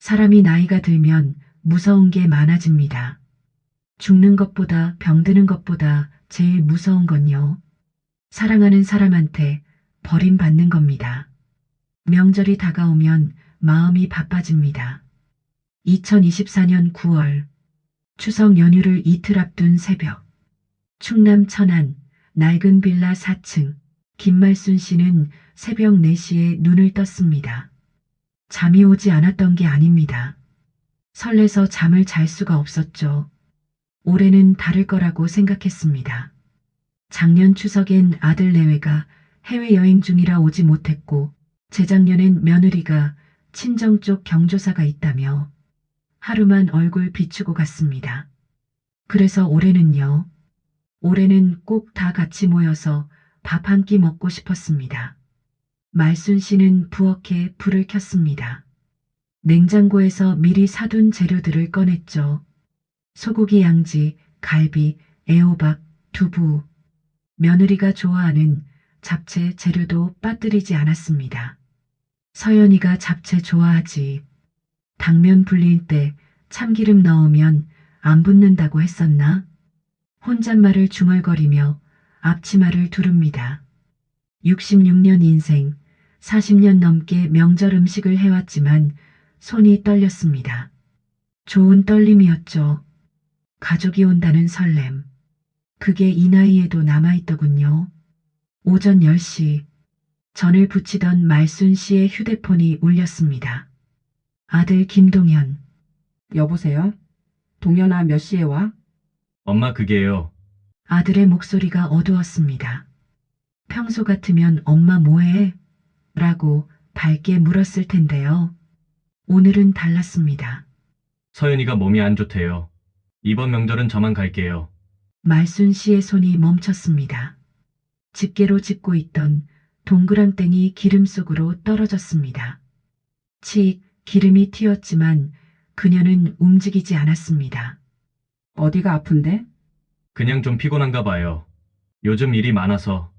사람이 나이가 들면 무서운 게 많아집니다. 죽는 것보다 병드는 것보다 제일 무서운 건요. 사랑하는 사람한테 버림받는 겁니다. 명절이 다가오면 마음이 바빠집니다. 2024년 9월 추석 연휴를 이틀 앞둔 새벽 충남 천안 낡은 빌라 4층 김말순 씨는 새벽 4시에 눈을 떴습니다. 잠이 오지 않았던 게 아닙니다. 설레서 잠을 잘 수가 없었죠. 올해는 다를 거라고 생각했습니다. 작년 추석엔 아들 내외가 해외여행 중이라 오지 못했고 재작년엔 며느리가 친정 쪽 경조사가 있다며 하루만 얼굴 비추고 갔습니다. 그래서 올해는요. 올해는 꼭 다 같이 모여서 밥 한 끼 먹고 싶었습니다. 말순 씨는 부엌에 불을 켰습니다. 냉장고에서 미리 사둔 재료들을 꺼냈죠. 소고기 양지, 갈비, 애호박, 두부. 며느리가 좋아하는 잡채 재료도 빠뜨리지 않았습니다. 서연이가 잡채 좋아하지. 당면 불릴 때 참기름 넣으면 안 붙는다고 했었나? 혼잣말을 중얼거리며 앞치마를 두릅니다. 66년 인생, 40년 넘게 명절 음식을 해왔지만 손이 떨렸습니다. 좋은 떨림이었죠. 가족이 온다는 설렘. 그게 이 나이에도 남아있더군요. 오전 10시 전을 부치던 말순 씨의 휴대폰이 울렸습니다. 아들 김동현. 여보세요? 동현아, 몇 시에 와? 엄마 그게요. 아들의 목소리가 어두웠습니다. 평소 같으면 엄마 뭐해? 라고 밝게 물었을 텐데요. 오늘은 달랐습니다. 서연이가 몸이 안 좋대요. 이번 명절은 저만 갈게요. 말순 씨의 손이 멈췄습니다. 집게로 짚고 있던 동그랑땡이 기름 속으로 떨어졌습니다. 칙 기름이 튀었지만 그녀는 움직이지 않았습니다. 어디가 아픈데? 그냥 좀 피곤한가 봐요. 요즘 일이 많아서.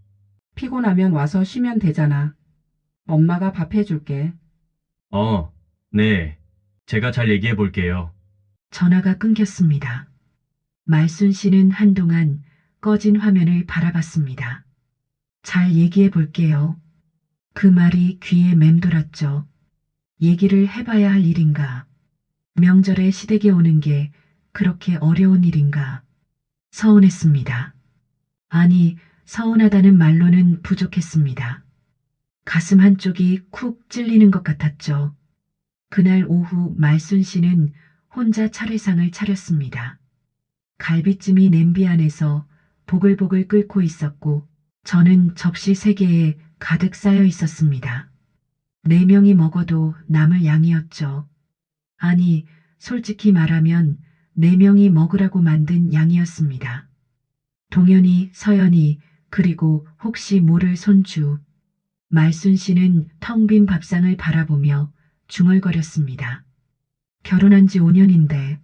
피곤하면 와서 쉬면 되잖아. 엄마가 밥 해줄게. 네. 제가 잘 얘기해 볼게요. 전화가 끊겼습니다. 말순 씨는 한동안 꺼진 화면을 바라봤습니다. 잘 얘기해 볼게요. 그 말이 귀에 맴돌았죠. 얘기를 해봐야 할 일인가? 명절에 시댁에 오는 게 그렇게 어려운 일인가? 서운했습니다. 아니, 서운하다는 말로는 부족했습니다. 가슴 한쪽이 쿡 찔리는 것 같았죠. 그날 오후 말순 씨는 혼자 차례상을 차렸습니다. 갈비찜이 냄비 안에서 보글보글 끓고 있었고 저는 접시 3개에 가득 쌓여 있었습니다. 4명이 먹어도 남을 양이었죠. 아니, 솔직히 말하면 4명이 먹으라고 만든 양이었습니다. 동현이, 서연이, 그리고 혹시 모를 손주. 말순 씨는 텅 빈 밥상을 바라보며 중얼거렸습니다. 결혼한 지 5년인데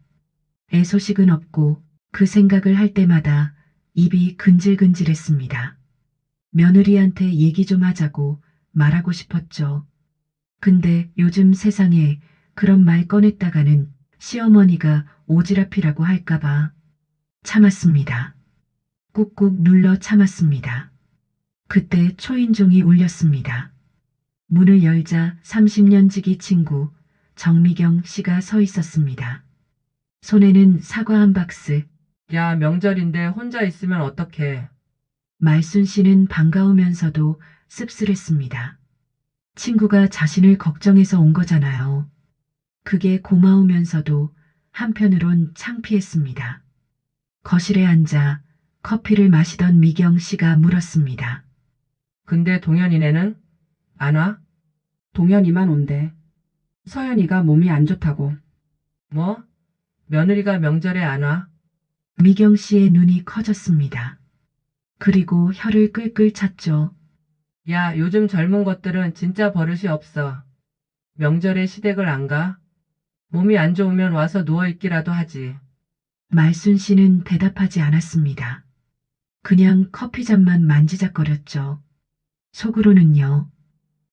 애소식은 없고 그 생각을 할 때마다 입이 근질근질했습니다. 며느리한테 얘기 좀 하자고 말하고 싶었죠. 근데 요즘 세상에 그런 말 꺼냈다가는 시어머니가 오지랖이라고 할까봐 참았습니다. 꾹꾹 눌러 참았습니다. 그때 초인종이 울렸습니다. 문을 열자 30년 지기 친구 정미경 씨가 서 있었습니다. 손에는 사과 한 박스. 야, 명절인데 혼자 있으면 어떡해. 말순 씨는 반가우면서도 씁쓸했습니다. 친구가 자신을 걱정해서 온 거잖아요. 그게 고마우면서도 한편으론 창피했습니다. 거실에 앉아 커피를 마시던 미경 씨가 물었습니다. 근데 동현이네는 안 와? 동현이만 온대. 서연이가 몸이 안 좋다고. 뭐? 며느리가 명절에 안 와? 미경 씨의 눈이 커졌습니다. 그리고 혀를 끌끌 찼죠. 야, 요즘 젊은 것들은 진짜 버릇이 없어. 명절에 시댁을 안 가? 몸이 안 좋으면 와서 누워있기라도 하지. 말순 씨는 대답하지 않았습니다. 그냥 커피잔만 만지작거렸죠.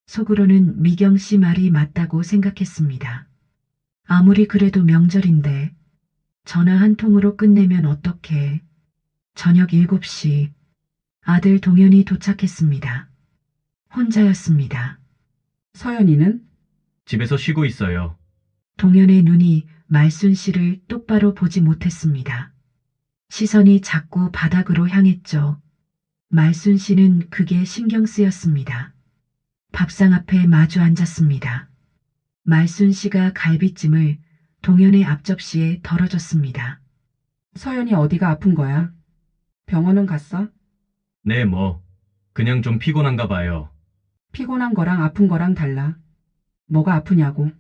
속으로는 미경 씨 말이 맞다고 생각했습니다. 아무리 그래도 명절인데 전화 한 통으로 끝내면 어떡해. 저녁 7시 아들 동현이 도착했습니다. 혼자였습니다. 서연이는? 집에서 쉬고 있어요. 동현의 눈이 말순 씨를 똑바로 보지 못했습니다. 시선이 자꾸 바닥으로 향했죠. 말순 씨는 그게 신경 쓰였습니다. 밥상 앞에 마주 앉았습니다. 말순 씨가 갈비찜을 동현의 앞접시에 덜어줬습니다. 서연이 어디가 아픈 거야? 병원은 갔어? 네, 그냥 좀 피곤한가 봐요. 피곤한 거랑 아픈 거랑 달라. 뭐가 아프냐고.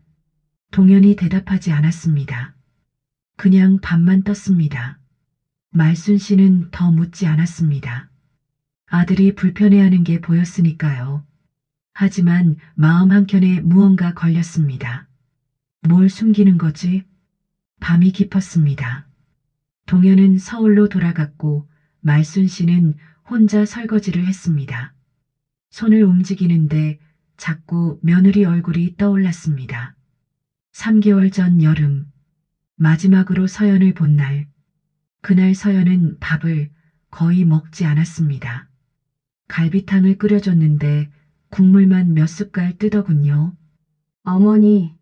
동현이 대답하지 않았습니다. 그냥 밥만 떴습니다. 말순 씨는 더 묻지 않았습니다. 아들이 불편해하는 게 보였으니까요. 하지만 마음 한켠에 무언가 걸렸습니다. 뭘 숨기는 거지? 밤이 깊었습니다. 동현은 서울로 돌아갔고 말순 씨는 혼자 설거지를 했습니다. 손을 움직이는데 자꾸 며느리 얼굴이 떠올랐습니다. 3개월 전 여름, 마지막으로 서연을 본 날, 그날 서연은 밥을 거의 먹지 않았습니다. 갈비탕을 끓여줬는데 국물만 몇 숟갈 뜨더군요. 어머니,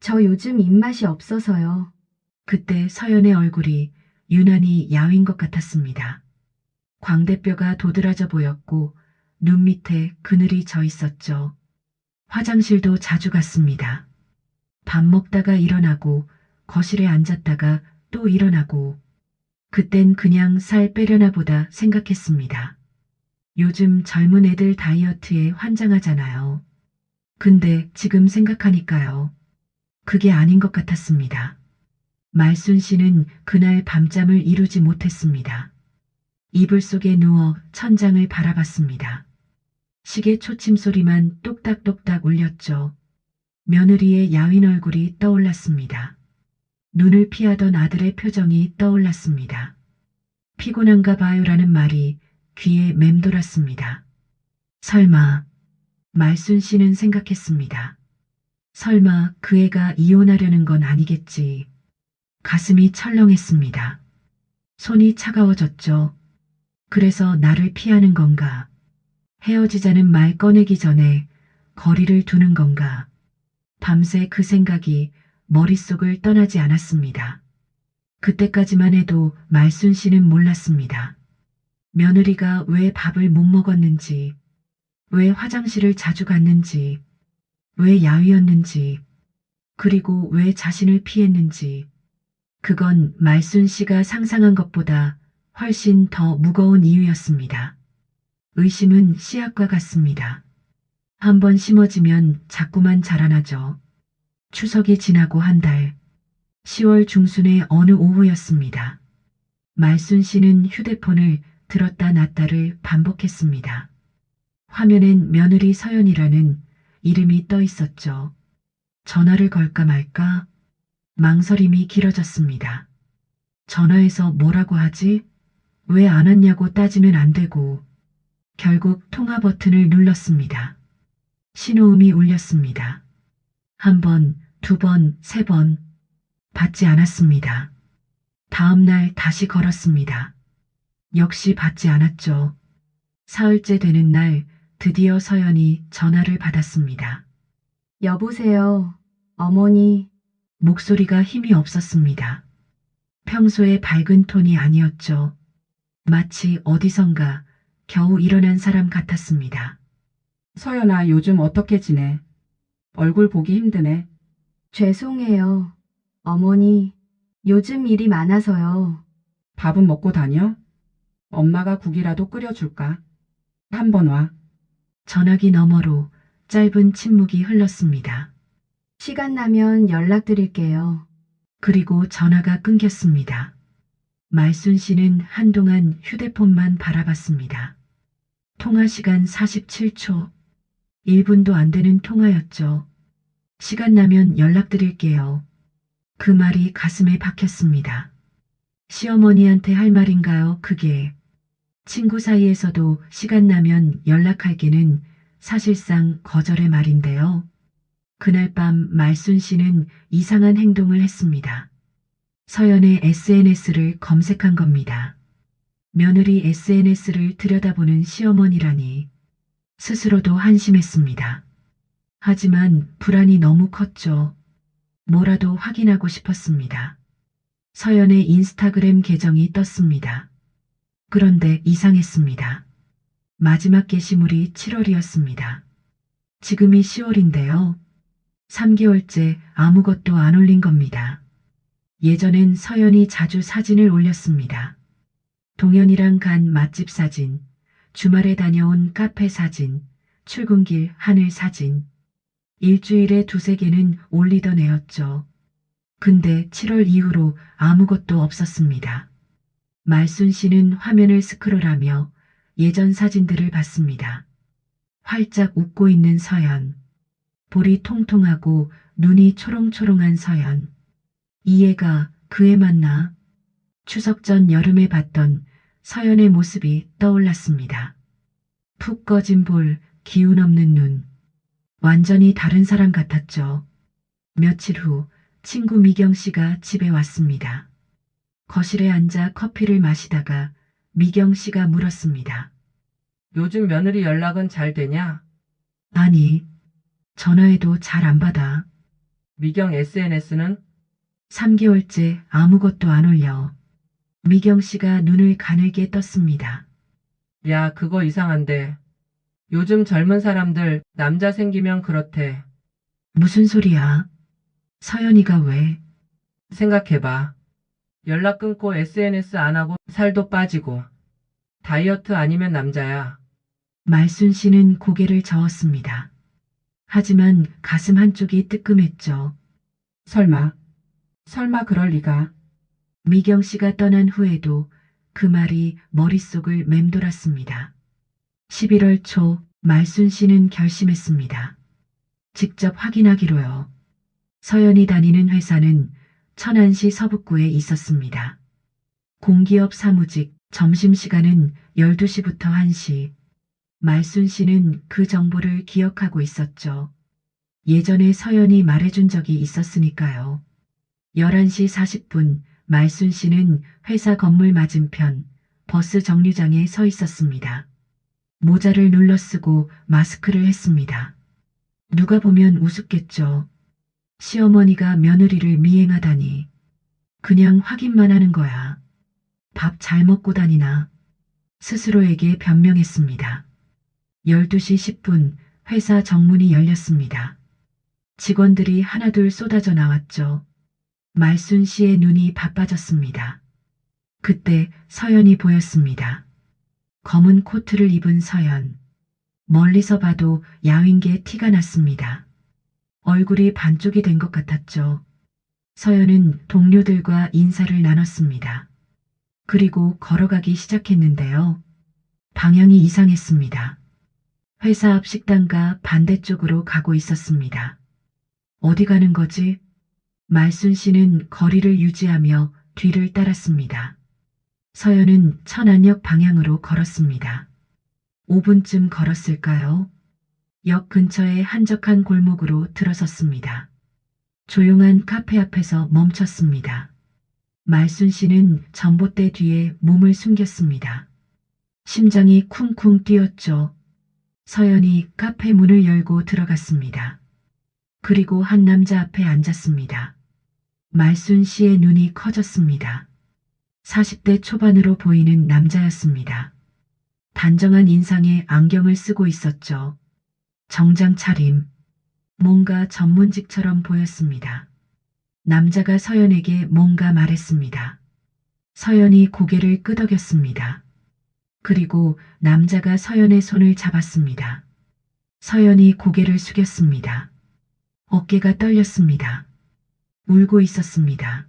저 요즘 입맛이 없어서요. 그때 서연의 얼굴이 유난히 야윈 것 같았습니다. 광대뼈가 도드라져 보였고 눈 밑에 그늘이 져 있었죠. 화장실도 자주 갔습니다. 밥 먹다가 일어나고 거실에 앉았다가 또 일어나고 그땐 그냥 살 빼려나 보다 생각했습니다. 요즘 젊은 애들 다이어트에 환장하잖아요. 근데 지금 생각하니까요. 그게 아닌 것 같았습니다. 말순 씨는 그날 밤잠을 이루지 못했습니다. 이불 속에 누워 천장을 바라봤습니다. 시계 초침 소리만 똑딱똑딱 울렸죠. 며느리의 야윈 얼굴이 떠올랐습니다. 눈을 피하던 아들의 표정이 떠올랐습니다. 피곤한가 봐요라는 말이 귀에 맴돌았습니다. 설마, 말순 씨는 생각했습니다. 설마 그 애가 이혼하려는 건 아니겠지. 가슴이 철렁했습니다. 손이 차가워졌죠. 그래서 나를 피하는 건가? 헤어지자는 말 꺼내기 전에 거리를 두는 건가? 밤새 그 생각이 머릿속을 떠나지 않았습니다. 그때까지만 해도 말순 씨는 몰랐습니다. 며느리가 왜 밥을 못 먹었는지, 왜 화장실을 자주 갔는지, 왜 야위었는지, 그리고 왜 자신을 피했는지, 그건 말순 씨가 상상한 것보다 훨씬 더 무거운 이유였습니다. 의심은 씨앗과 같습니다. 한번 심어지면 자꾸만 자라나죠. 추석이 지나고 한 달, 10월 중순의 어느 오후였습니다. 말순 씨는 휴대폰을 들었다 놨다를 반복했습니다. 화면엔 며느리 서연이라는 이름이 떠 있었죠. 전화를 걸까 말까? 망설임이 길어졌습니다. 전화해서 뭐라고 하지? 왜 안 왔냐고 따지면 안 되고 결국 통화 버튼을 눌렀습니다. 신호음이 울렸습니다. 1번, 2번, 3번 받지 않았습니다. 다음 날 다시 걸었습니다. 역시 받지 않았죠. 사흘째 되는 날 드디어 서연이 전화를 받았습니다. 여보세요, 어머니. 목소리가 힘이 없었습니다. 평소의 밝은 톤이 아니었죠. 마치 어디선가 겨우 일어난 사람 같았습니다. 서연아, 요즘 어떻게 지내? 얼굴 보기 힘드네. 죄송해요, 어머니. 요즘 일이 많아서요. 밥은 먹고 다녀? 엄마가 국이라도 끓여줄까? 한번 와. 전화기 너머로 짧은 침묵이 흘렀습니다. 시간 나면 연락드릴게요. 그리고 전화가 끊겼습니다. 말순 씨는 한동안 휴대폰만 바라봤습니다. 통화 시간 47초. 1분도 안 되는 통화였죠. 시간 나면 연락드릴게요. 그 말이 가슴에 박혔습니다. 시어머니한테 할 말인가요, 그게? 친구 사이에서도 시간 나면 연락할게는 사실상 거절의 말인데요. 그날 밤 말순 씨는 이상한 행동을 했습니다. 서연의 SNS를 검색한 겁니다. 며느리 SNS를 들여다보는 시어머니라니 스스로도 한심했습니다. 하지만 불안이 너무 컸죠. 뭐라도 확인하고 싶었습니다. 서연의 인스타그램 계정이 떴습니다. 그런데 이상했습니다. 마지막 게시물이 7월이었습니다. 지금이 10월인데요. 3개월째 아무것도 안 올린 겁니다. 예전엔 서연이 자주 사진을 올렸습니다. 동현이랑 간 맛집 사진, 주말에 다녀온 카페 사진, 출근길 하늘 사진. 일주일에 2~3개는 올리던 애였죠. 근데 7월 이후로 아무것도 없었습니다. 말순 씨는 화면을 스크롤하며 예전 사진들을 봤습니다. 활짝 웃고 있는 서연. 볼이 통통하고 눈이 초롱초롱한 서연. 이 애가 그 애 맞나? 추석 전 여름에 봤던 서연의 모습이 떠올랐습니다. 푹 꺼진 볼, 기운 없는 눈. 완전히 다른 사람 같았죠. 며칠 후 친구 미경 씨가 집에 왔습니다. 거실에 앉아 커피를 마시다가 미경 씨가 물었습니다. 요즘 며느리 연락은 잘 되냐? 아니, 전화해도 잘 안 받아. 미경 SNS는? 3개월째 아무것도 안 올려. 미경 씨가 눈을 가늘게 떴습니다. 야, 그거 이상한데. 요즘 젊은 사람들 남자 생기면 그렇대. 무슨 소리야? 서연이가 왜? 생각해봐. 연락 끊고 SNS 안 하고 살도 빠지고. 다이어트 아니면 남자야. 말순 씨는 고개를 저었습니다. 하지만 가슴 한쪽이 뜨끔했죠. 설마 그럴 리가. 미경 씨가 떠난 후에도 그 말이 머릿속을 맴돌았습니다. 11월 초 말순 씨는 결심했습니다. 직접 확인하기로요. 서연이 다니는 회사는 천안시 서북구에 있었습니다. 공기업 사무직, 점심시간은 12시부터 1시. 말순 씨는 그 정보를 기억하고 있었죠. 예전에 서연이 말해준 적이 있었으니까요. 11시 40분 말순 씨는 회사 건물 맞은편 버스 정류장에 서 있었습니다. 모자를 눌러 쓰고 마스크를 했습니다. 누가 보면 우습겠죠. 시어머니가 며느리를 미행하다니. 그냥 확인만 하는 거야. 밥 잘 먹고 다니나. 스스로에게 변명했습니다. 12시 10분 회사 정문이 열렸습니다. 직원들이 하나둘 쏟아져 나왔죠. 말순 씨의 눈이 바빠졌습니다. 그때 서연이 보였습니다. 검은 코트를 입은 서연. 멀리서 봐도 야윈 게 티가 났습니다. 얼굴이 반쪽이 된 것 같았죠. 서연은 동료들과 인사를 나눴습니다. 그리고 걸어가기 시작했는데요. 방향이 이상했습니다. 회사 앞 식당과 반대쪽으로 가고 있었습니다. 어디 가는 거지? 말순 씨는 거리를 유지하며 뒤를 따랐습니다. 서연은 천안역 방향으로 걸었습니다. 5분쯤 걸었을까요? 역 근처의 한적한 골목으로 들어섰습니다. 조용한 카페 앞에서 멈췄습니다. 말순 씨는 전봇대 뒤에 몸을 숨겼습니다. 심장이 쿵쿵 뛰었죠. 서연이 카페 문을 열고 들어갔습니다. 그리고 한 남자 앞에 앉았습니다. 말순 씨의 눈이 커졌습니다. 40대 초반으로 보이는 남자였습니다. 단정한 인상에 안경을 쓰고 있었죠. 정장 차림. 뭔가 전문직처럼 보였습니다. 남자가 서연에게 뭔가 말했습니다. 서연이 고개를 끄덕였습니다. 그리고 남자가 서연의 손을 잡았습니다. 서연이 고개를 숙였습니다. 어깨가 떨렸습니다. 울고 있었습니다.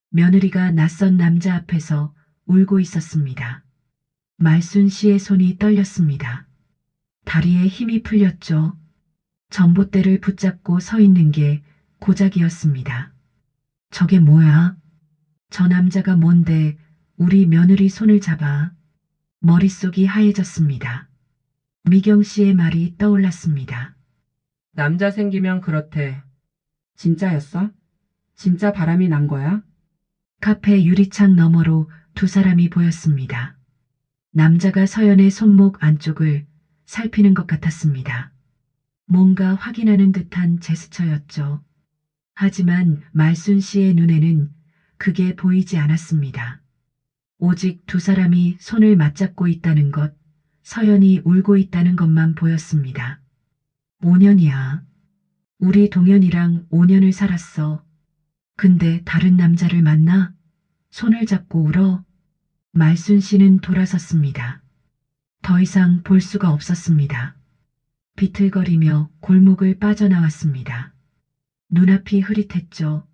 며느리가 낯선 남자 앞에서 울고 있었습니다. 말순 씨의 손이 떨렸습니다. 다리에 힘이 풀렸죠. 전봇대를 붙잡고 서 있는 게 고작이었습니다. 저게 뭐야? 저 남자가 뭔데 우리 며느리 손을 잡아? 머릿속이 하얘졌습니다. 미경 씨의 말이 떠올랐습니다. 남자 생기면 그렇대. 진짜였어? 진짜 바람이 난 거야? 카페 유리창 너머로 두 사람이 보였습니다. 남자가 서연의 손목 안쪽을 살피는 것 같았습니다. 뭔가 확인하는 듯한 제스처였죠. 하지만 말순 씨의 눈에는 그게 보이지 않았습니다. 오직 두 사람이 손을 맞잡고 있다는 것, 서연이 울고 있다는 것만 보였습니다. 5년이야. 우리 동현이랑 5년을 살았어. 근데 다른 남자를 만나? 손을 잡고 울어? 말순 씨는 돌아섰습니다. 더 이상 볼 수가 없었습니다. 비틀거리며 골목을 빠져나왔습니다. 눈앞이 흐릿했죠.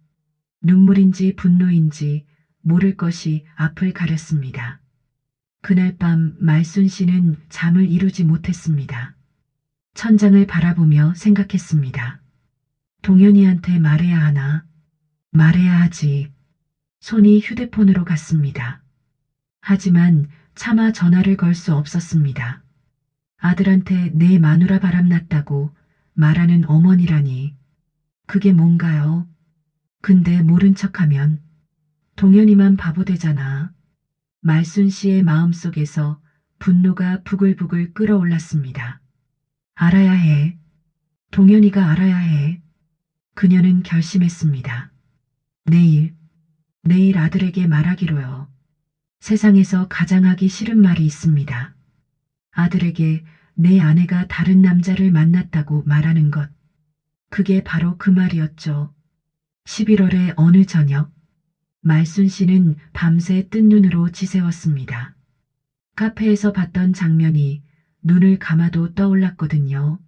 눈물인지 분노인지 모를 것이 앞을 가렸습니다. 그날 밤 말순 씨는 잠을 이루지 못했습니다. 천장을 바라보며 생각했습니다. 동현이한테 말해야 하나? 말해야 하지. 손이 휴대폰으로 갔습니다. 하지만 차마 전화를 걸 수 없었습니다. 아들한테 내 마누라 바람났다고 말하는 어머니라니. 그게 뭔가요? 근데 모른 척하면 동현이만 바보 되잖아. 말순 씨의 마음속에서 분노가 부글부글 끓어올랐습니다. 알아야 해. 동현이가 알아야 해. 그녀는 결심했습니다. 내일 아들에게 말하기로요. 세상에서 가장 하기 싫은 말이 있습니다. 아들에게 내 아내가 다른 남자를 만났다고 말하는 것. 그게 바로 그 말이었죠. 11월의 어느 저녁, 말순 씨는 밤새 뜬 눈으로 지새웠습니다. 카페에서 봤던 장면이 눈을 감아도 떠올랐거든요.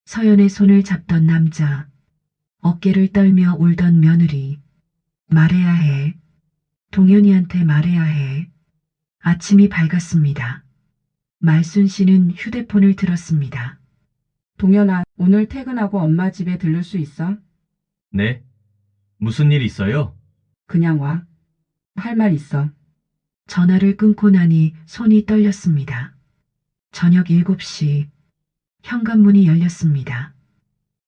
서연의 손을 잡던 남자, 어깨를 떨며 울던 며느리. 말해야 해. 동현이한테 말해야 해. 아침이 밝았습니다. 말순 씨는 휴대폰을 들었습니다. 동현아, 오늘 퇴근하고 엄마 집에 들를 수 있어? 네? 무슨 일 있어요? 그냥 와. 할 말 있어. 전화를 끊고 나니 손이 떨렸습니다. 저녁 7시 현관문이 열렸습니다.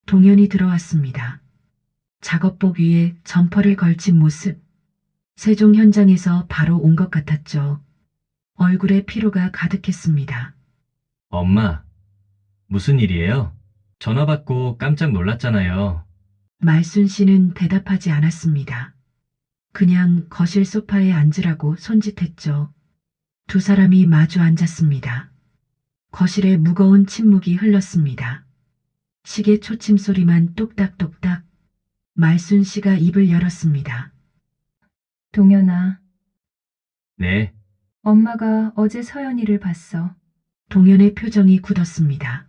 동현이 들어왔습니다. 작업복 위에 점퍼를 걸친 모습. 세종 현장에서 바로 온 것 같았죠. 얼굴에 피로가 가득했습니다. 엄마, 무슨 일이에요? 전화 받고 깜짝 놀랐잖아요. 말순 씨는 대답하지 않았습니다. 그냥 거실 소파에 앉으라고 손짓했죠. 두 사람이 마주 앉았습니다. 거실에 무거운 침묵이 흘렀습니다. 시계 초침 소리만 똑딱똑딱. 말순 씨가 입을 열었습니다. 동현아, 네, 엄마가 어제 서연이를 봤어. 동현의 표정이 굳었습니다.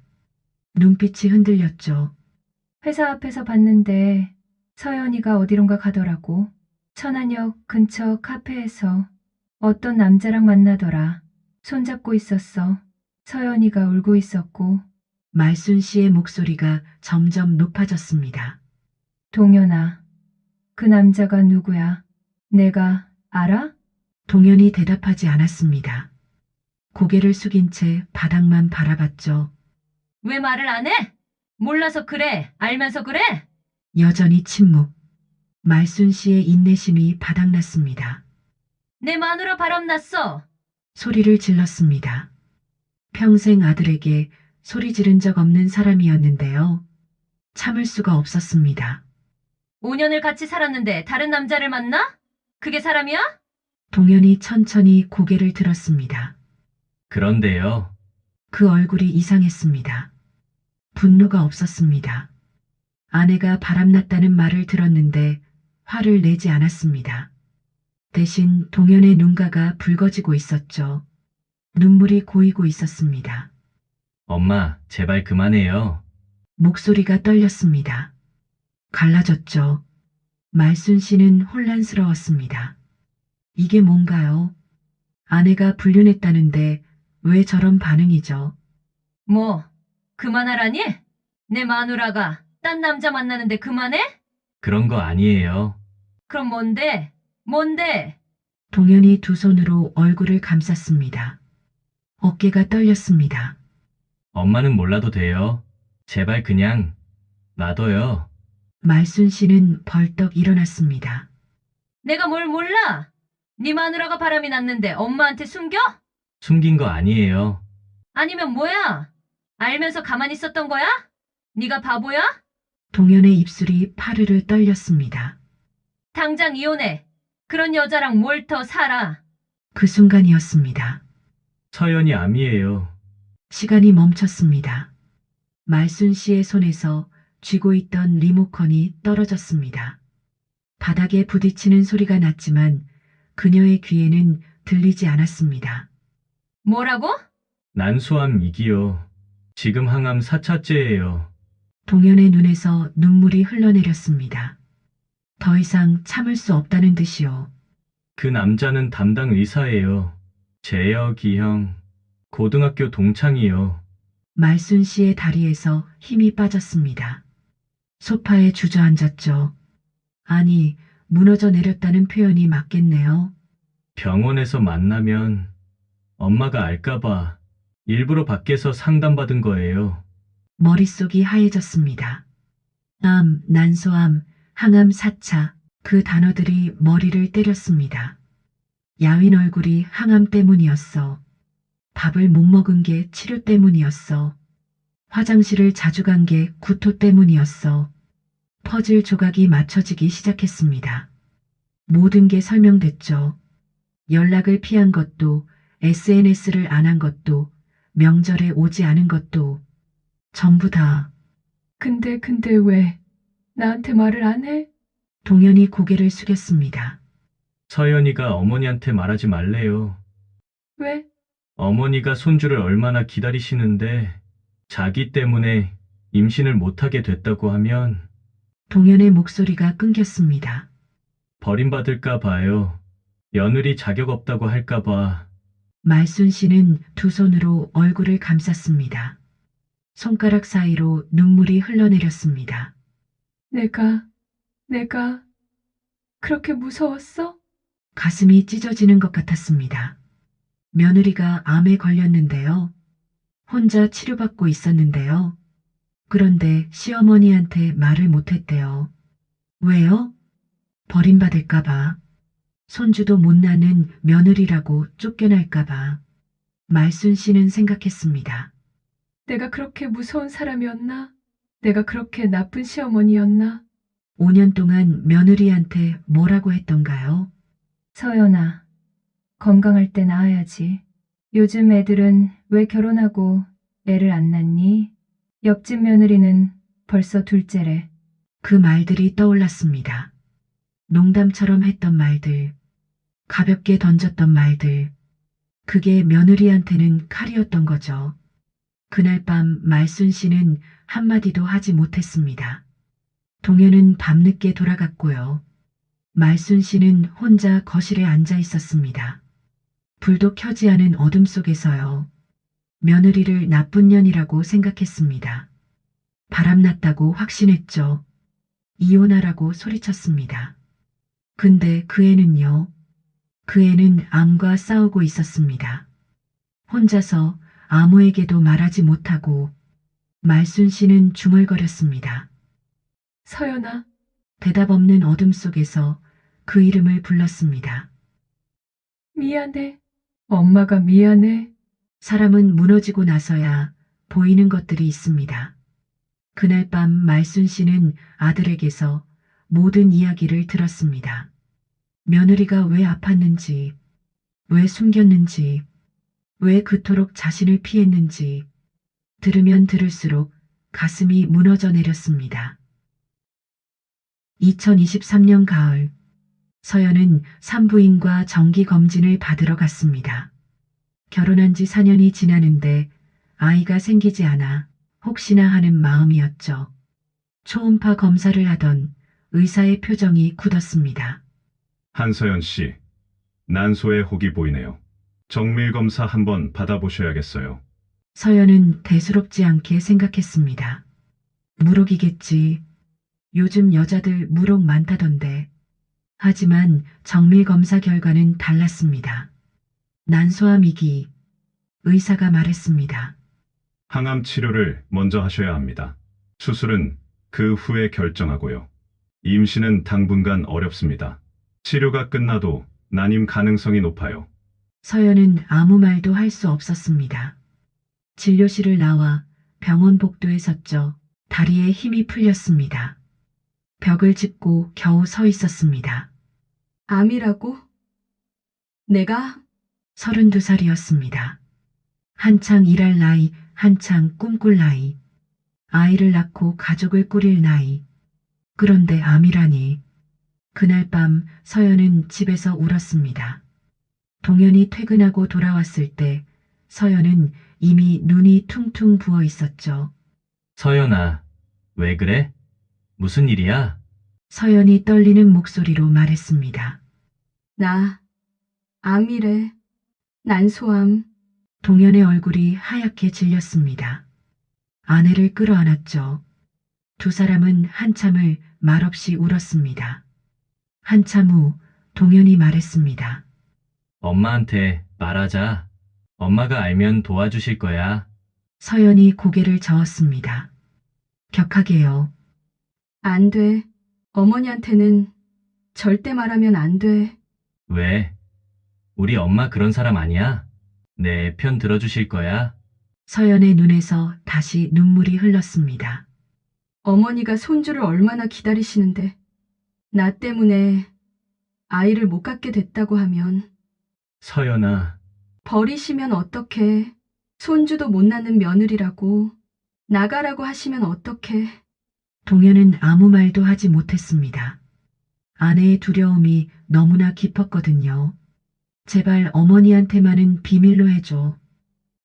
눈빛이 흔들렸죠. 회사 앞에서 봤는데 서연이가 어디론가 가더라고. 천안역 근처 카페에서 어떤 남자랑 만나더라. 손잡고 있었어. 서연이가 울고 있었고. 말순 씨의 목소리가 점점 높아졌습니다. 동현아, 그 남자가 누구야? 내가 알아? 동현이 대답하지 않았습니다. 고개를 숙인 채 바닥만 바라봤죠. 왜 말을 안 해? 몰라서 그래? 알면서 그래? 여전히 침묵. 말순 씨의 인내심이 바닥났습니다. 내 마누라 바람났어. 소리를 질렀습니다. 평생 아들에게 소리 지른 적 없는 사람이었는데요. 참을 수가 없었습니다. 5년을 같이 살았는데 다른 남자를 만나? 그게 사람이야? 동현이 천천히 고개를 들었습니다. 그런데요. 그 얼굴이 이상했습니다. 분노가 없었습니다. 아내가 바람났다는 말을 들었는데 화를 내지 않았습니다. 대신 동현의 눈가가 붉어지고 있었죠. 눈물이 고이고 있었습니다. 엄마, 제발 그만해요. 목소리가 떨렸습니다. 갈라졌죠. 말순 씨는 혼란스러웠습니다. 이게 뭔가요? 아내가 불륜했다는데 왜 저런 반응이죠? 뭐, 그만하라니? 내 마누라가 딴 남자 만나는데 그만해? 그런 거 아니에요. 그럼 뭔데? 뭔데? 동현이 두 손으로 얼굴을 감쌌습니다. 어깨가 떨렸습니다. 엄마는 몰라도 돼요. 제발 그냥 나도요. 말순 씨는 벌떡 일어났습니다. 내가 뭘 몰라? 네 마누라가 바람이 났는데 엄마한테 숨겨? 숨긴 거 아니에요. 아니면 뭐야? 알면서 가만히 있었던 거야? 네가 바보야? 동현의 입술이 파르르 떨렸습니다. 당장 이혼해. 그런 여자랑 뭘 더 살아. 그 순간이었습니다. 서연이 암이에요. 시간이 멈췄습니다. 말순 씨의 손에서 쥐고 있던 리모컨이 떨어졌습니다. 바닥에 부딪히는 소리가 났지만 그녀의 귀에는 들리지 않았습니다. 뭐라고? 난소암 2기요. 지금 항암 4차째예요. 동현의 눈에서 눈물이 흘러내렸습니다. 더 이상 참을 수 없다는 듯이요. 그 남자는 담당 의사예요. 재혁이 형. 고등학교 동창이요. 말순 씨의 다리에서 힘이 빠졌습니다. 소파에 주저앉았죠. 아니, 무너져 내렸다는 표현이 맞겠네요. 병원에서 만나면 엄마가 알까봐 일부러 밖에서 상담받은 거예요. 머릿속이 하얘졌습니다. 암, 난소암, 항암 4차, 그 단어들이 머리를 때렸습니다. 야윈 얼굴이 항암 때문이었어. 밥을 못 먹은 게 치료 때문이었어. 화장실을 자주 간 게 구토 때문이었어. 퍼즐 조각이 맞춰지기 시작했습니다. 모든 게 설명됐죠. 연락을 피한 것도, SNS를 안 한 것도, 명절에 오지 않은 것도, 전부 다. 근데 왜 나한테 말을 안 해? 동현이 고개를 숙였습니다. 서연이가 어머니한테 말하지 말래요. 왜? 어머니가 손주를 얼마나 기다리시는데 자기 때문에 임신을 못하게 됐다고 하면 동현의 목소리가 끊겼습니다. 버림받을까 봐요. 며느리 자격 없다고 할까 봐. 말순 씨는 두 손으로 얼굴을 감쌌습니다. 손가락 사이로 눈물이 흘러내렸습니다. 내가 그렇게 무서웠어? 가슴이 찢어지는 것 같았습니다. 며느리가 암에 걸렸는데요. 혼자 치료받고 있었는데요. 그런데 시어머니한테 말을 못했대요. 왜요? 버림받을까봐. 손주도 못 낳는 며느리라고 쫓겨날까봐. 말순 씨는 생각했습니다. 내가 그렇게 무서운 사람이었나? 내가 그렇게 나쁜 시어머니였나? 5년 동안 며느리한테 뭐라고 했던가요? 서연아, 건강할 때 낳아야지. 요즘 애들은 왜 결혼하고 애를 안 낳니? 옆집 며느리는 벌써 둘째래. 그 말들이 떠올랐습니다. 농담처럼 했던 말들, 가볍게 던졌던 말들, 그게 며느리한테는 칼이었던 거죠. 그날 밤 말순 씨는 한마디도 하지 못했습니다. 동현은 밤늦게 돌아갔고요. 말순 씨는 혼자 거실에 앉아 있었습니다. 불도 켜지 않은 어둠 속에서요. 며느리를 나쁜 년이라고 생각했습니다. 바람났다고 확신했죠. 이혼하라고 소리쳤습니다. 근데 그 애는요. 그 애는 암과 싸우고 있었습니다. 혼자서 아무에게도 말하지 못하고 말순 씨는 중얼거렸습니다. 서연아, 대답 없는 어둠 속에서 그 이름을 불렀습니다. 미안해. 엄마가 미안해. 사람은 무너지고 나서야 보이는 것들이 있습니다. 그날 밤 말순 씨는 아들에게서 모든 이야기를 들었습니다. 며느리가 왜 아팠는지, 왜 숨겼는지, 왜 그토록 자신을 피했는지 들으면 들을수록 가슴이 무너져 내렸습니다. 2023년 가을, 서연은 산부인과 정기검진을 받으러 갔습니다. 결혼한 지 4년이 지나는데 아이가 생기지 않아 혹시나 하는 마음이었죠. 초음파 검사를 하던 의사의 표정이 굳었습니다. 한서연 씨, 난소에 혹이 보이네요. 정밀 검사 한번 받아보셔야겠어요. 서연은 대수롭지 않게 생각했습니다. 무록이겠지. 요즘 여자들 무록 많다던데. 하지만 정밀 검사 결과는 달랐습니다. 난소암 2기. 의사가 말했습니다. 항암 치료를 먼저 하셔야 합니다. 수술은 그 후에 결정하고요. 임신은 당분간 어렵습니다. 치료가 끝나도 난임 가능성이 높아요. 서연은 아무 말도 할 수 없었습니다. 진료실을 나와 병원 복도에 섰죠. 다리에 힘이 풀렸습니다. 벽을 짚고 겨우 서 있었습니다. 암이라고? 내가? 32살이었습니다. 한창 일할 나이, 한창 꿈꿀 나이, 아이를 낳고 가족을 꾸릴 나이. 그런데 암이라니. 그날 밤 서연은 집에서 울었습니다. 동현이 퇴근하고 돌아왔을 때 서연은 이미 눈이 퉁퉁 부어 있었죠. 서연아, 왜 그래? 무슨 일이야? 서연이 떨리는 목소리로 말했습니다. 나 암이래. 난소암. 동현의 얼굴이 하얗게 질렸습니다. 아내를 끌어안았죠. 두 사람은 한참을 말없이 울었습니다. 한참 후 동현이 말했습니다. 엄마한테 말하자. 엄마가 알면 도와주실 거야. 서연이 고개를 저었습니다. 격하게요. 안 돼. 어머니한테는 절대 말하면 안 돼. 왜? 우리 엄마 그런 사람 아니야? 내 편 들어주실 거야? 서연의 눈에서 다시 눈물이 흘렀습니다. 어머니가 손주를 얼마나 기다리시는데 나 때문에 아이를 못 갖게 됐다고 하면 서연아, 버리시면 어떡해. 손주도 못 낳는 며느리라고 나가라고 하시면 어떡해. 동현은 아무 말도 하지 못했습니다. 아내의 두려움이 너무나 깊었거든요. 제발 어머니한테만은 비밀로 해줘.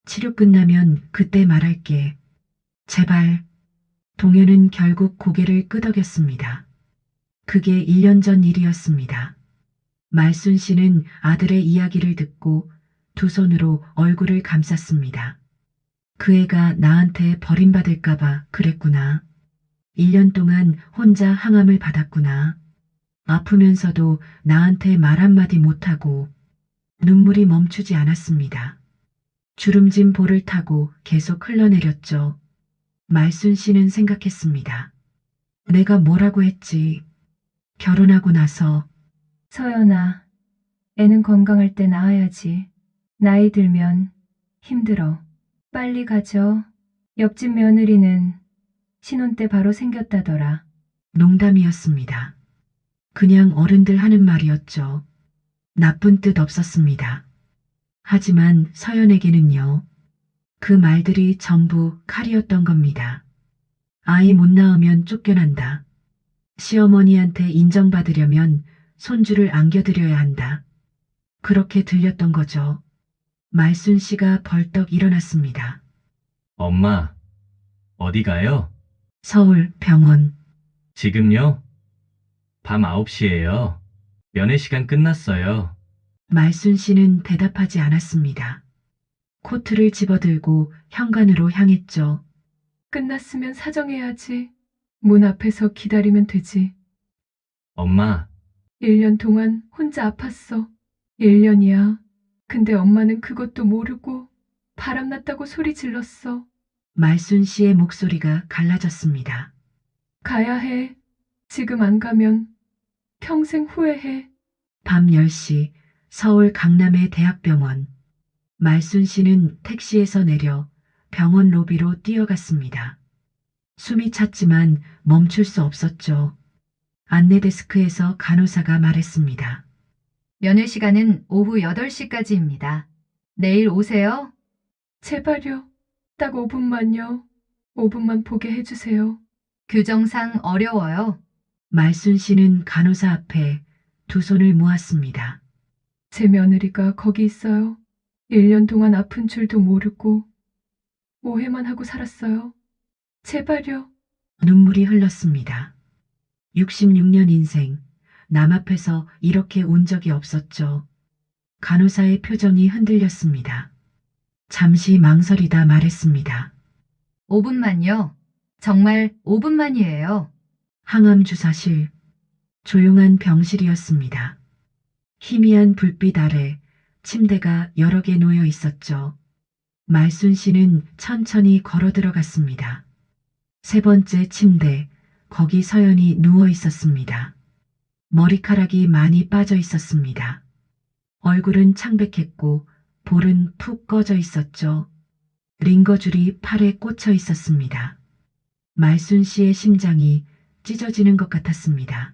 치료 끝나면 그때 말할게. 제발. 동현은 결국 고개를 끄덕였습니다. 그게 1년 전 일이었습니다. 말순 씨는 아들의 이야기를 듣고 두 손으로 얼굴을 감쌌습니다. 그 애가 나한테 버림받을까봐 그랬구나. 1년 동안 혼자 항암을 받았구나. 아프면서도 나한테 말 한마디 못하고. 눈물이 멈추지 않았습니다. 주름진 볼을 타고 계속 흘러내렸죠. 말순 씨는 생각했습니다. 내가 뭐라고 했지. 결혼하고 나서. 서연아, 애는 건강할 때 낳아야지. 나이 들면 힘들어. 빨리 가져. 옆집 며느리는 신혼 때 바로 생겼다더라. 농담이었습니다. 그냥 어른들 하는 말이었죠. 나쁜 뜻 없었습니다. 하지만 서연에게는요. 그 말들이 전부 칼이었던 겁니다. 아이 못 낳으면 쫓겨난다. 시어머니한테 인정받으려면 손주를 안겨드려야 한다. 그렇게 들렸던 거죠. 말순 씨가 벌떡 일어났습니다. 엄마, 어디 가요? 서울 병원. 지금요? 밤 9시예요. 면회 시간 끝났어요. 말순 씨는 대답하지 않았습니다. 코트를 집어들고 현관으로 향했죠. 끝났으면 사정해야지. 문 앞에서 기다리면 되지. 엄마, 1년 동안 혼자 아팠어. 1년이야. 근데 엄마는 그것도 모르고 바람났다고 소리 질렀어. 말순 씨의 목소리가 갈라졌습니다. 가야 해. 지금 안 가면 평생 후회해. 밤 10시 서울 강남의 대학병원. 말순 씨는 택시에서 내려 병원 로비로 뛰어갔습니다. 숨이 찼지만 멈출 수 없었죠. 안내 데스크에서 간호사가 말했습니다. 면회 시간은 오후 8시까지입니다. 내일 오세요. 제발요. 딱 5분만요. 5분만 보게 해주세요. 규정상 어려워요. 말순 씨는 간호사 앞에 두 손을 모았습니다. 제 며느리가 거기 있어요. 1년 동안 아픈 줄도 모르고 오해만 하고 살았어요. 제발요. 눈물이 흘렀습니다. 66년 인생, 남 앞에서 이렇게 운 적이 없었죠. 간호사의 표정이 흔들렸습니다. 잠시 망설이다 말했습니다. 5분만요. 정말 5분만이에요. 항암주사실. 조용한 병실이었습니다. 희미한 불빛 아래 침대가 여러 개 놓여 있었죠. 말순 씨는 천천히 걸어 들어갔습니다. 세 번째 침대, 거기 서연이 누워 있었습니다. 머리카락이 많이 빠져 있었습니다. 얼굴은 창백했고 볼은 푹 꺼져 있었죠. 링거줄이 팔에 꽂혀 있었습니다. 말순 씨의 심장이 찢어지는 것 같았습니다.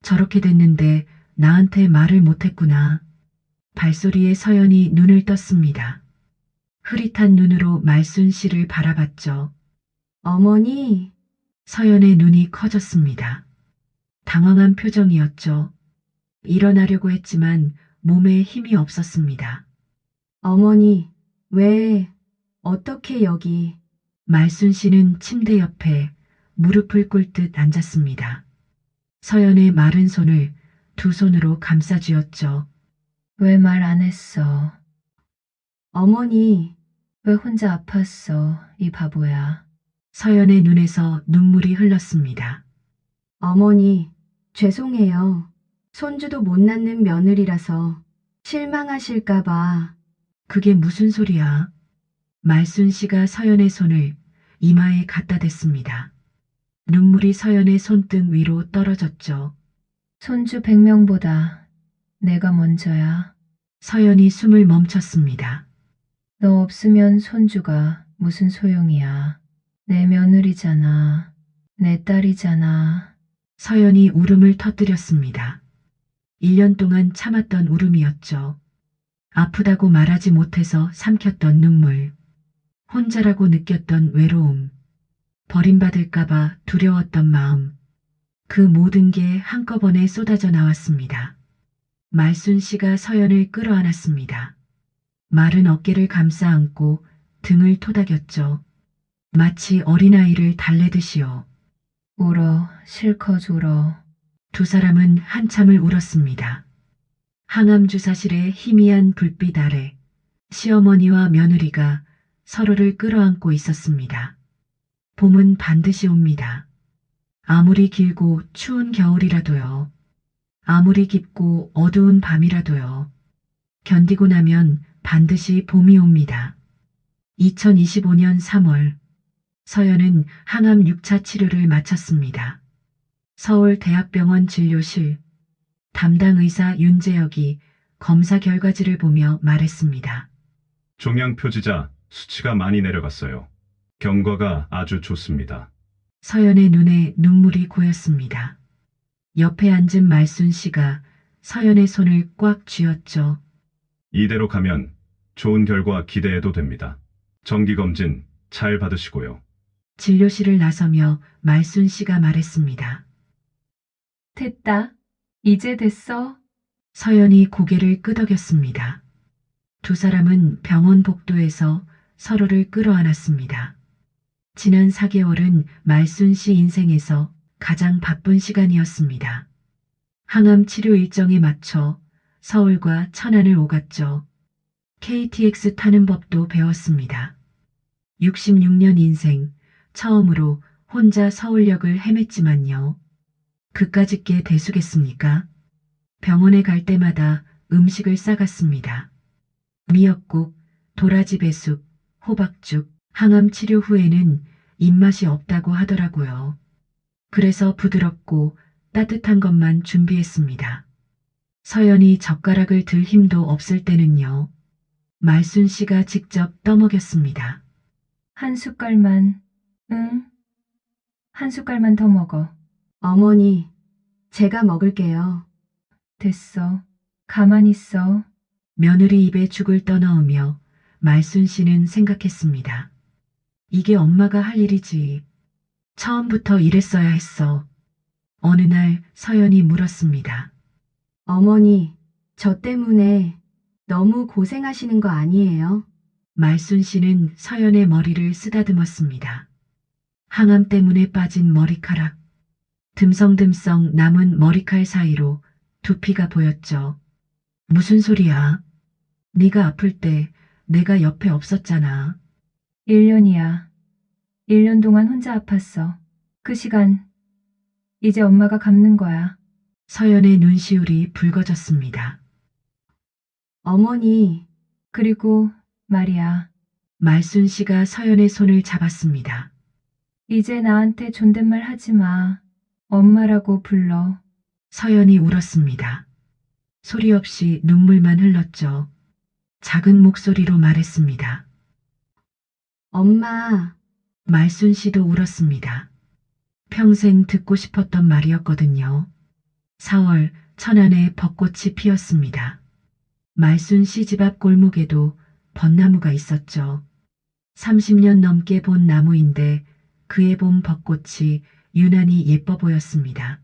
저렇게 됐는데 나한테 말을 못했구나. 발소리에 서연이 눈을 떴습니다. 흐릿한 눈으로 말순 씨를 바라봤죠. 어머니, 서연의 눈이 커졌습니다. 당황한 표정이었죠. 일어나려고 했지만 몸에 힘이 없었습니다. 어머니, 왜, 어떻게 여기, 말순 씨는 침대 옆에 무릎을 꿇듯 앉았습니다. 서연의 마른 손을 두 손으로 감싸쥐었죠. 왜 말 안 했어? 어머니, 왜 혼자 아팠어, 이 바보야. 서연의 눈에서 눈물이 흘렀습니다. 어머니, 죄송해요. 손주도 못 낳는 며느리라서 실망하실까봐. 그게 무슨 소리야? 말순 씨가 서연의 손을 이마에 갖다 댔습니다. 눈물이 서연의 손등 위로 떨어졌죠. 손주 100명보다 내가 먼저야. 서연이 숨을 멈췄습니다. 너 없으면 손주가 무슨 소용이야. 내 며느리잖아. 내 딸이잖아. 서연이 울음을 터뜨렸습니다. 1년 동안 참았던 울음이었죠. 아프다고 말하지 못해서 삼켰던 눈물. 혼자라고 느꼈던 외로움. 버림받을까봐 두려웠던 마음. 그 모든 게 한꺼번에 쏟아져 나왔습니다. 말순 씨가 서연을 끌어안았습니다. 마른 어깨를 감싸 안고 등을 토닥였죠. 마치 어린아이를 달래듯이요. 울어, 실컷 울어. 두 사람은 한참을 울었습니다. 항암주사실의 희미한 불빛 아래 시어머니와 며느리가 서로를 끌어안고 있었습니다. 봄은 반드시 옵니다. 아무리 길고 추운 겨울이라도요. 아무리 깊고 어두운 밤이라도요. 견디고 나면 반드시 봄이 옵니다. 2025년 3월 서연은 항암 6차 치료를 마쳤습니다. 서울대학병원 진료실 담당 의사 윤재혁이 검사 결과지를 보며 말했습니다. 종양 표지자 수치가 많이 내려갔어요. 경과가 아주 좋습니다. 서연의 눈에 눈물이 고였습니다. 옆에 앉은 말순 씨가 서연의 손을 꽉 쥐었죠. 이대로 가면 좋은 결과 기대해도 됩니다. 정기검진 잘 받으시고요. 진료실을 나서며 말순 씨가 말했습니다. 됐다. 이제 됐어. 서연이 고개를 끄덕였습니다. 두 사람은 병원 복도에서 서로를 끌어안았습니다. 지난 4개월은 말순 씨 인생에서 가장 바쁜 시간이었습니다. 항암 치료 일정에 맞춰 서울과 천안을 오갔죠. KTX 타는 법도 배웠습니다. 66년 인생 처음으로 혼자 서울역을 헤맸지만요. 그까짓 게 대수겠습니까? 병원에 갈 때마다 음식을 싸갔습니다. 미역국, 도라지 배숙, 호박죽, 항암 치료 후에는 입맛이 없다고 하더라고요. 그래서 부드럽고 따뜻한 것만 준비했습니다. 서연이 젓가락을 들 힘도 없을 때는요. 말순 씨가 직접 떠먹였습니다. 한 숟갈만, 응? 한 숟갈만 더 먹어. 어머니, 제가 먹을게요. 됐어. 가만히 있어. 며느리 입에 죽을 떠넣으며 말순 씨는 생각했습니다. 이게 엄마가 할 일이지. 처음부터 이랬어야 했어. 어느 날 서연이 물었습니다. 어머니, 저 때문에 너무 고생하시는 거 아니에요? 말순 씨는 서연의 머리를 쓰다듬었습니다. 항암 때문에 빠진 머리카락. 듬성듬성 남은 머리칼 사이로 두피가 보였죠. 무슨 소리야? 네가 아플 때 내가 옆에 없었잖아. 1년이야. 1년 동안 혼자 아팠어. 그 시간, 이제 엄마가 갚는 거야. 서연의 눈시울이 붉어졌습니다. 어머니, 그리고 말이야. 말순 씨가 서연의 손을 잡았습니다. 이제 나한테 존댓말 하지 마. 엄마라고 불러. 서연이 울었습니다. 소리 없이 눈물만 흘렀죠. 작은 목소리로 말했습니다. 엄마, 말순 씨도 울었습니다. 평생 듣고 싶었던 말이었거든요. 4월 천안에 벚꽃이 피었습니다. 말순 씨 집 앞 골목에도 벚나무가 있었죠. 30년 넘게 본 나무인데 그에 본 벚꽃이 유난히 예뻐 보였습니다.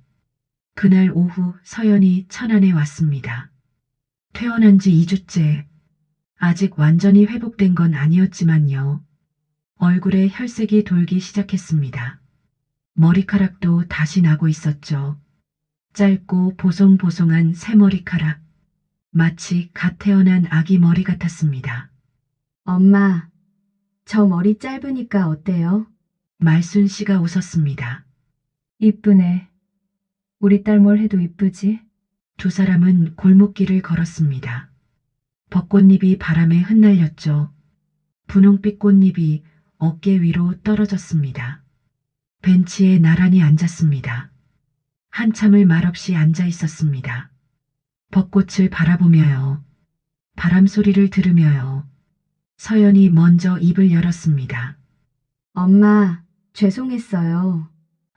그날 오후 서연이 천안에 왔습니다. 퇴원한 지 2주째. 아직 완전히 회복된 건 아니었지만요. 얼굴에 혈색이 돌기 시작했습니다. 머리카락도 다시 나고 있었죠. 짧고 보송보송한 새머리카락. 마치 갓 태어난 아기 머리 같았습니다. 엄마, 저 머리 짧으니까 어때요? 말순 씨가 웃었습니다. 이쁘네. 우리 딸 뭘 해도 이쁘지? 두 사람은 골목길을 걸었습니다. 벚꽃잎이 바람에 흩날렸죠. 분홍빛 꽃잎이 어깨 위로 떨어졌습니다. 벤치에 나란히 앉았습니다. 한참을 말없이 앉아 있었습니다. 벚꽃을 바라보며요. 바람 소리를 들으며요. 서연이 먼저 입을 열었습니다. 엄마, 죄송했어요.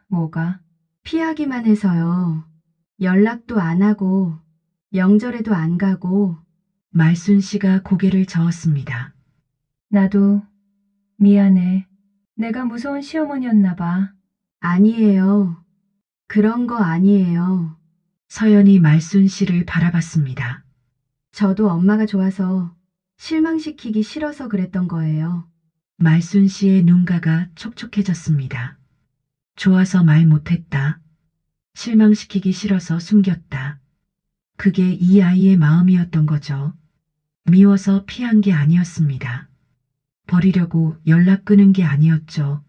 뭐가? 피하기만 해서요. 연락도 안 하고, 명절에도 안 가고, 말순 씨가 고개를 저었습니다. 나도 미안해. 내가 무서운 시어머니였나 봐. 아니에요. 그런 거 아니에요. 서연이 말순 씨를 바라봤습니다. 저도 엄마가 좋아서 실망시키기 싫어서 그랬던 거예요. 말순 씨의 눈가가 촉촉해졌습니다. 좋아서 말 못했다. 실망시키기 싫어서 숨겼다. 그게 이 아이의 마음이었던 거죠. 미워서 피한 게 아니었습니다. 버리려고 연락 끊은 게 아니었죠.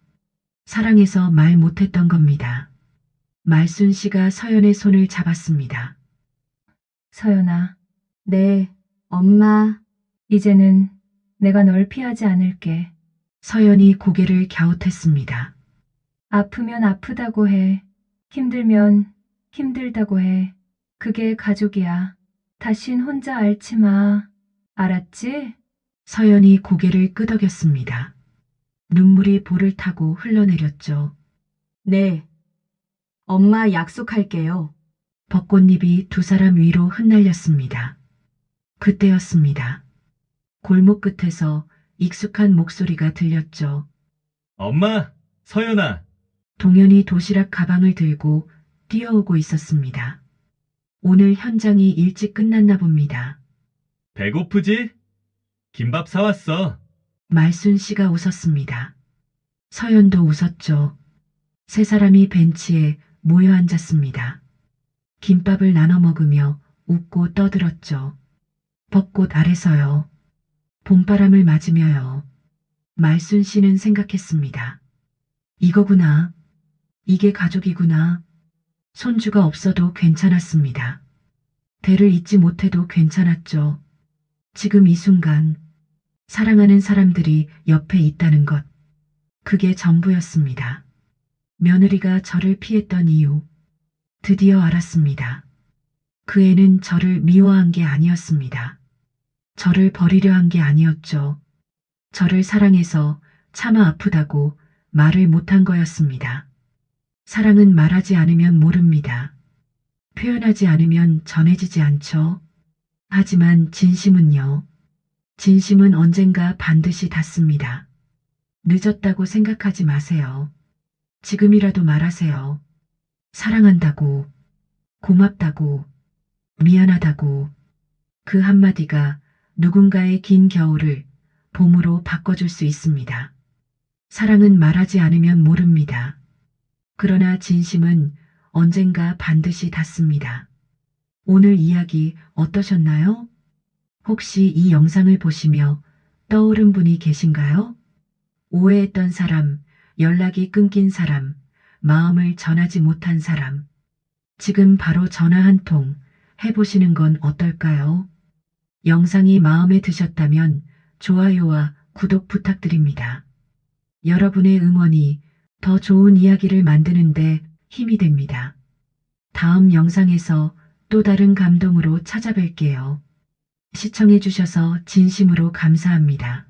사랑해서 말 못했던 겁니다. 말순 씨가 서연의 손을 잡았습니다. 서연아, 네, 엄마. 이제는 내가 널 피하지 않을게. 서연이 고개를 갸웃했습니다. 아프면 아프다고 해. 힘들면 힘들다고 해. 그게 가족이야. 다신 혼자 앓지 마. 알았지? 서연이 고개를 끄덕였습니다. 눈물이 볼을 타고 흘러내렸죠. 네. 엄마 약속할게요. 벚꽃잎이 두 사람 위로 흩날렸습니다. 그때였습니다. 골목 끝에서 익숙한 목소리가 들렸죠. 엄마, 서연아. 동현이 도시락 가방을 들고 뛰어오고 있었습니다. 오늘 현장이 일찍 끝났나 봅니다. 배고프지? 김밥 사왔어. 말순 씨가 웃었습니다. 서연도 웃었죠. 세 사람이 벤치에 모여 앉았습니다. 김밥을 나눠 먹으며 웃고 떠들었죠. 벚꽃 아래서요. 봄바람을 맞으며요. 말순 씨는 생각했습니다. 이거구나. 이게 가족이구나. 손주가 없어도 괜찮았습니다. 대를 잇지 못해도 괜찮았죠. 지금 이 순간 사랑하는 사람들이 옆에 있다는 것. 그게 전부였습니다. 며느리가 저를 피했던 이유. 드디어 알았습니다. 그 애는 저를 미워한 게 아니었습니다. 저를 버리려 한 게 아니었죠. 저를 사랑해서 차마 아프다고 말을 못한 거였습니다. 사랑은 말하지 않으면 모릅니다. 표현하지 않으면 전해지지 않죠. 하지만 진심은요. 진심은 언젠가 반드시 닿습니다. 늦었다고 생각하지 마세요. 지금이라도 말하세요. 사랑한다고, 고맙다고, 미안하다고. 그 한마디가 누군가의 긴 겨울을 봄으로 바꿔줄 수 있습니다. 사랑은 말하지 않으면 모릅니다. 그러나 진심은 언젠가 반드시 닿습니다. 오늘 이야기 어떠셨나요? 혹시 이 영상을 보시며 떠오른 분이 계신가요? 오해했던 사람, 연락이 끊긴 사람, 마음을 전하지 못한 사람. 지금 바로 전화 한 통 해보시는 건 어떨까요? 영상이 마음에 드셨다면 좋아요와 구독 부탁드립니다. 여러분의 응원이 더 좋은 이야기를 만드는데 힘이 됩니다. 다음 영상에서 또 다른 감동으로 찾아뵐게요. 시청해주셔서 진심으로 감사합니다.